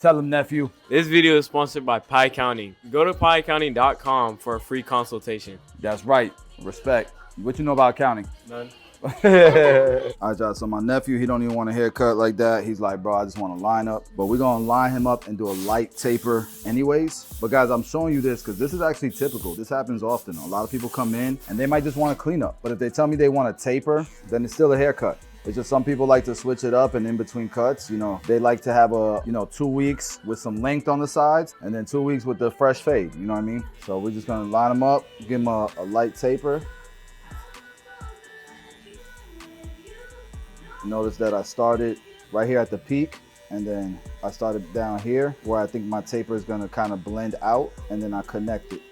Tell him, nephew. This video is sponsored by Pie County. Go to piecounty.com for a free consultation. That's right. Respect. What you know about accounting? None. All right, y'all. So my nephew, he don't even want a haircut like that. He's like, bro, I just want to line up. But we're gonna line him up and do a light taper anyways. But guys, I'm showing you this because this is actually typical. This happens often. A lot of people come in and they might just want to clean up. But if they tell me they want a taper, then it's still a haircut. It's just some people like to switch it up, and in between cuts, you know, they like to have a, 2 weeks with some length on the sides and then 2 weeks with the fresh fade, you know what I mean? So we're just gonna line them up, give them a light taper. Notice that I started right here at the peak, and then I started down here where I think my taper is gonna kind of blend out, and then I connect it.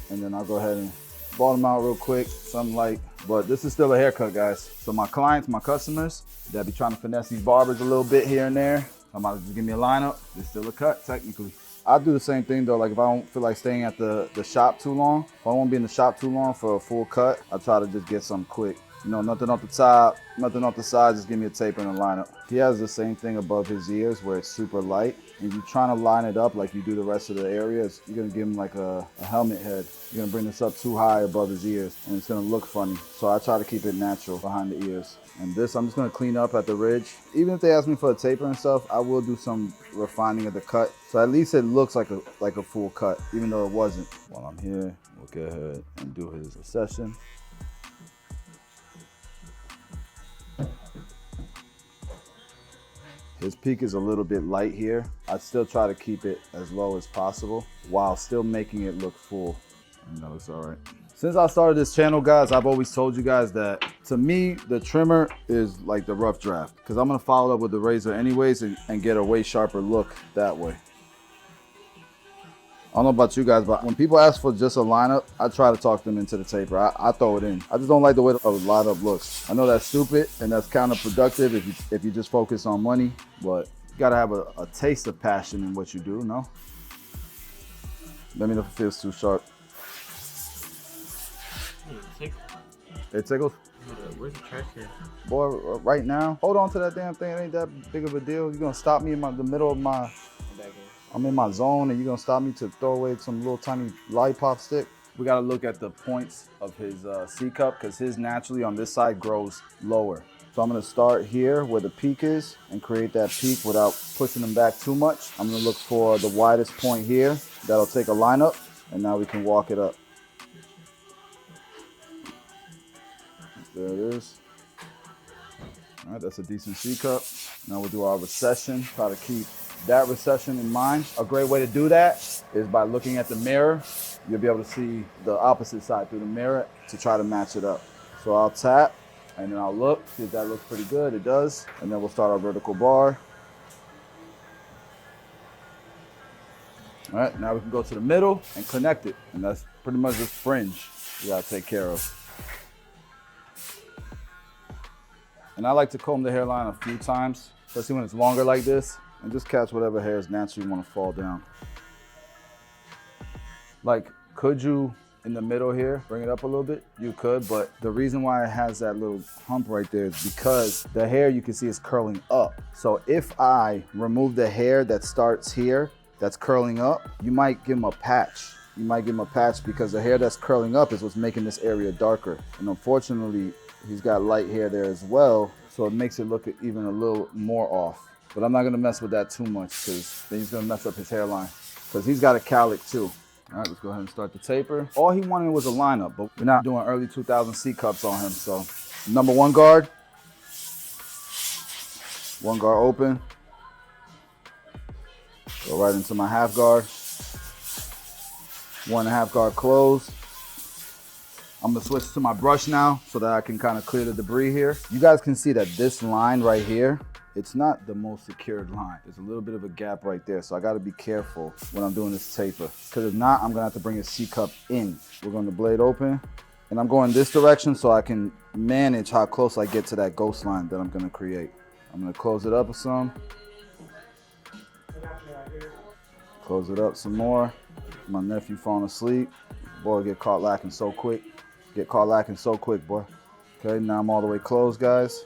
And then I'll go ahead and ball them out real quick, something like, but this is still a haircut, guys. So my clients, my customers that be trying to finesse these barbers a little bit here and there, somebody just give me a lineup, it's still a cut technically. I do the same thing though, like if I don't feel like staying at the shop too long, if I won't be in the shop too long for a full cut, I try to just get something quick. You know, nothing off the top, nothing off the sides, just give me a taper and a lineup. He has the same thing above his ears where it's super light, and you're trying to line it up like you do the rest of the areas. You're gonna give him like a helmet head. You're gonna bring this up too high above his ears, and it's gonna look funny. So I try to keep it natural behind the ears. And this, I'm just gonna clean up at the ridge. Even if they ask me for a taper and stuff, I will do some refining of the cut. So at least it looks like a full cut, even though it wasn't. While I'm here, we'll go ahead and do his session. His peak is a little bit light here. I still try to keep it as low as possible while still making it look full. No, it's all right. Since I started this channel, guys, I've always told you guys that to me, the trimmer is like the rough draft, because I'm gonna follow it up with the razor anyways and get a way sharper look that way. I don't know about you guys, but when people ask for just a lineup, I try to talk them into the taper. I throw it in. I just don't like the way the lineup looks. I know that's stupid and that's counterproductive if you just focus on money, but you gotta have a taste of passion in what you do, no? Let me know if it feels too sharp. It tickles? Where's the trash can? Boy, right now, hold on to that damn thing. It ain't that big of a deal. You're gonna stop me in the middle of my... I'm in my zone and you're gonna stop me to throw away some little tiny lollipop stick. We gotta look at the points of his C cup, because his naturally on this side grows lower. So I'm gonna start here where the peak is and create that peak without pushing them back too much. I'm gonna look for the widest point here. That'll take a lineup, and now we can walk it up. There it is. All right, that's a decent C cup. Now we'll do our recession. Try to keep that recession in mind. A great way to do that is by looking at the mirror. You'll be able to see the opposite side through the mirror to try to match it up. So I'll tap and then I'll look, see if that looks pretty good. It does. And then we'll start our vertical bar. All right, now we can go to the middle and connect it. And that's pretty much this fringe you gotta take care of. And I like to comb the hairline a few times, especially when it's longer like this, and just catch whatever hairs naturally want to fall down. Like, could you, in the middle here, bring it up a little bit? You could, but the reason why it has that little hump right there is because the hair you can see is curling up. So if I remove the hair that starts here, that's curling up, you might give them a patch. You might give him a patch because the hair that's curling up is what's making this area darker. And unfortunately, he's got light hair there as well, so it makes it look even a little more off. But I'm not gonna mess with that too much, because then he's gonna mess up his hairline, because he's got a cowlick too. All right, let's go ahead and start the taper. All he wanted was a lineup, but we're not doing early 2000 C cups on him. So number one guard open. Go right into my half guard. 1.5 guard closed. I'm gonna switch to my brush now so that I can kind of clear the debris here. You guys can see that this line right here, it's not the most secured line. There's a little bit of a gap right there, so I gotta be careful when I'm doing this taper, because if not, I'm gonna have to bring a C cup in. We're going to blade open, and I'm going this direction so I can manage how close I get to that ghost line that I'm gonna create. I'm gonna close it up with some. Close it up some more. My nephew falling asleep. Boy, get caught lacking so quick. Get caught lacking so quick, boy. Okay, now I'm all the way closed, guys.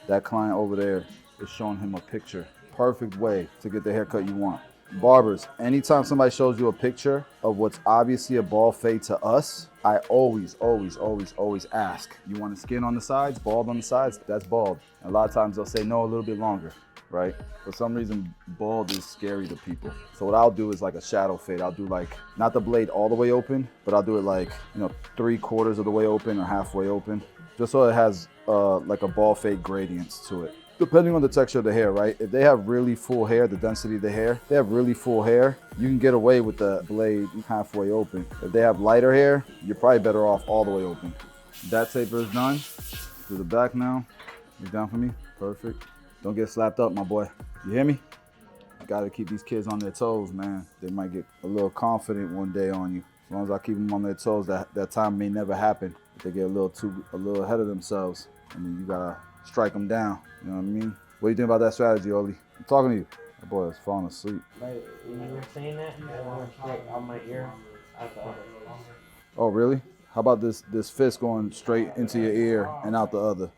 That client over there is showing him a picture perfect way to get the haircut you want. Barbers, anytime somebody shows you a picture of what's obviously a bald fade to us, I always ask, you want a skin on the sides, bald on the sides? That's bald. And a lot of times they'll say, no, a little bit longer, right? For some reason, bald is scary to people. So what I'll do is like a shadow fade. I'll do like, not the blade all the way open, but I'll do it like, 3/4 of the way open or halfway open, just so it has like a bald fade gradients to it. Depending on the texture of the hair, right? If they have really full hair, the density of the hair, if they have really full hair, you can get away with the blade halfway open. If they have lighter hair, you're probably better off all the way open. That taper is done. To the back now. You down for me? Perfect. Don't get slapped up, my boy. You hear me? You gotta keep these kids on their toes, man. They might get a little confident one day on you. As long as I keep them on their toes, that time may never happen. If they get a little ahead of themselves, and then you gotta strike them down. You know what I mean? What do you think about that strategy, Oli? I'm talking to you. That boy is falling asleep. Like, when you were saying that, I went straight on my ear. I thought. Oh, really? How about this fist going straight into your ear and out the other?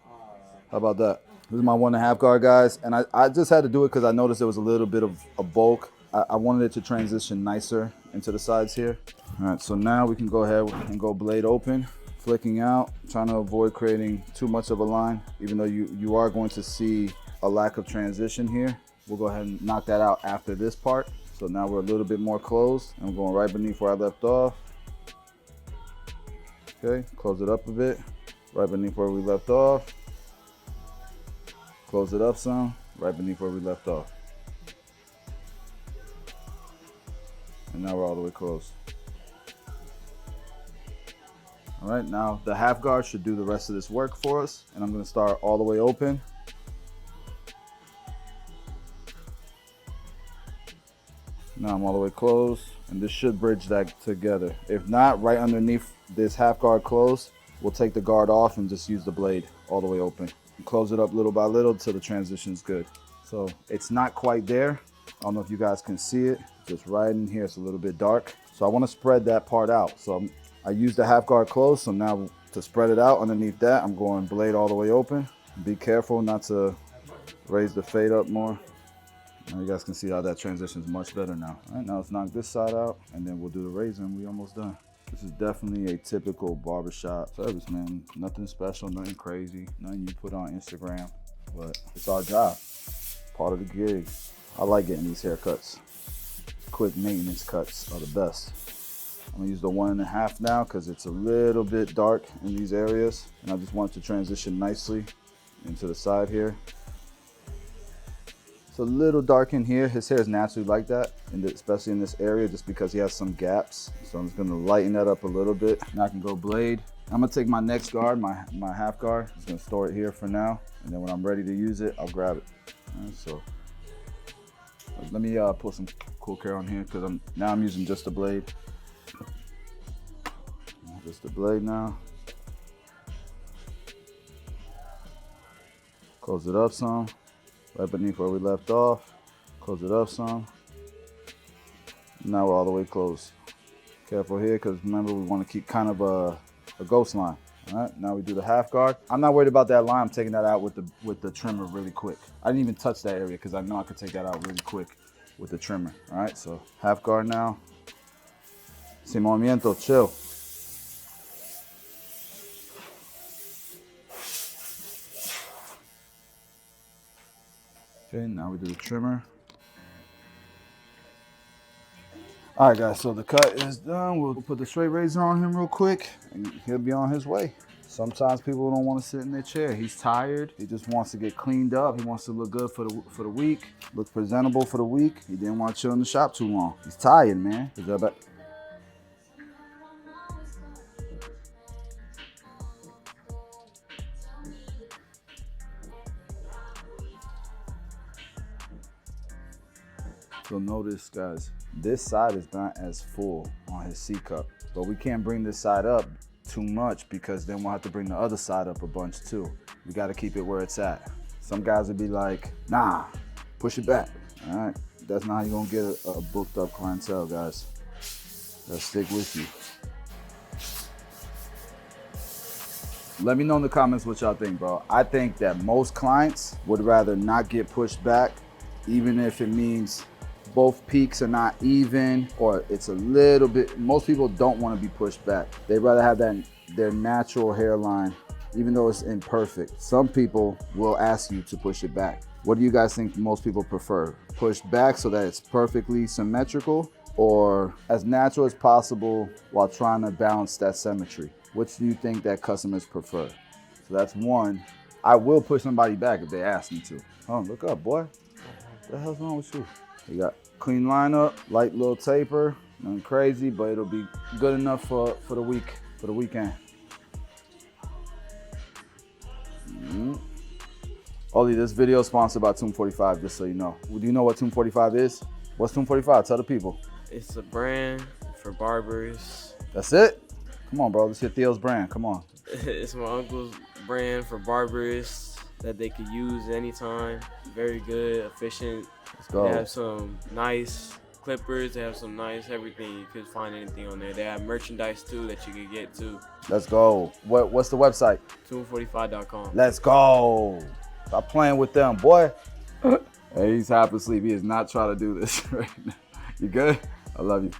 How about that? This is my 1.5 guard, guys. And I just had to do it because I noticed there was a little bit of a bulk. I wanted it to transition nicer into the sides here. All right, so now we can go ahead and go blade open. Flicking out, trying to avoid creating too much of a line, even though you are going to see a lack of transition here. We'll go ahead and knock that out after this part. So now we're a little bit more closed. I'm going right beneath where I left off. Okay, close it up a bit, right beneath where we left off. Close it up some, right beneath where we left off. And now we're all the way closed. All right, now the half guard should do the rest of this work for us. And I'm gonna start all the way open. Now I'm all the way closed, and this should bridge that together. If not, right underneath this half guard closed, we'll take the guard off and just use the blade all the way open. And close it up little by little till the transition's good. So it's not quite there. I don't know if you guys can see it, just right in here, it's a little bit dark. So I wanna spread that part out. So I used the half guard close, so now to spread it out underneath that, I'm going blade all the way open. Be careful not to raise the fade up more. Now you guys can see how that transition is much better now. All right, now let's knock this side out, and then we'll do the razor, and we almost done. This is definitely a typical barbershop service, man. Nothing special, nothing crazy, nothing you put on Instagram, but it's our job, part of the gig. I like getting these haircuts. Quick maintenance cuts are the best. I'm gonna use the 1.5 now because it's a little bit dark in these areas, and I just want it to transition nicely into the side here. It's a little dark in here. His hair is naturally like that, especially in this area, just because he has some gaps. So I'm just gonna lighten that up a little bit. Now I can go blade. I'm gonna take my next guard, my half guard. I'm just gonna store it here for now, and then when I'm ready to use it, I'll grab it. All right, so let me put some cool care on here because I'm using just the blade. Just the blade now. Close it up some, right beneath where we left off. Close it up some. Now we're all the way closed. Careful here, because remember we want to keep kind of a ghost line. All right, now we do the half guard. I'm not worried about that line. I'm taking that out with the trimmer really quick. I didn't even touch that area because I know I could take that out really quick with the trimmer. All right, so half guard now. Sin movimiento, chill. Okay, now we do the trimmer. All right, guys, so the cut is done. We'll put the straight razor on him real quick, and he'll be on his way. Sometimes people don't want to sit in their chair. He's tired. He just wants to get cleaned up. He wants to look good for the week, look presentable for the week. He didn't want to chill in the shop too long. He's tired, man. Is that bad? You'll notice, guys, this side is not as full on his C cup, but we can't bring this side up too much because then we'll have to bring the other side up a bunch too. We got to keep it where it's at. Some guys would be like, nah, push it back. All right, that's not how you're gonna get a booked up clientele, guys. Let's stick with you. Let me know in the comments what y'all think, bro. I think that most clients would rather not get pushed back even if it means both peaks are not even or it's a little bit. Most people don't want to be pushed back. They'd rather have their natural hairline, even though it's imperfect. Some people will ask you to push it back. What do you guys think most people prefer? Push back so that it's perfectly symmetrical, or as natural as possible while trying to balance that symmetry? Which do you think that customers prefer? So that's one. I will push somebody back if they ask me to. Oh, look up, boy. What the hell's wrong with you? You got clean lineup, light little taper, nothing crazy, but it'll be good enough for the weekend. Ollie, this video is sponsored by Tomb 45, just so you know. Do you know what Tomb 45 is? What's Tomb 45? Tell the people. It's a brand for barbers. That's it? Come on, bro. This is your Theo's brand. Come on. It's my uncle's brand for barbers that they could use anytime. Very good, efficient. Let's go. They have some nice clippers. They have some nice everything. You could find anything on there. They have merchandise too that you could get too. Let's go. What's the website? Tomb45.com. Let's go. Stop playing with them, boy. Hey, he's half asleep. He is not trying to do this right now. You good? I love you.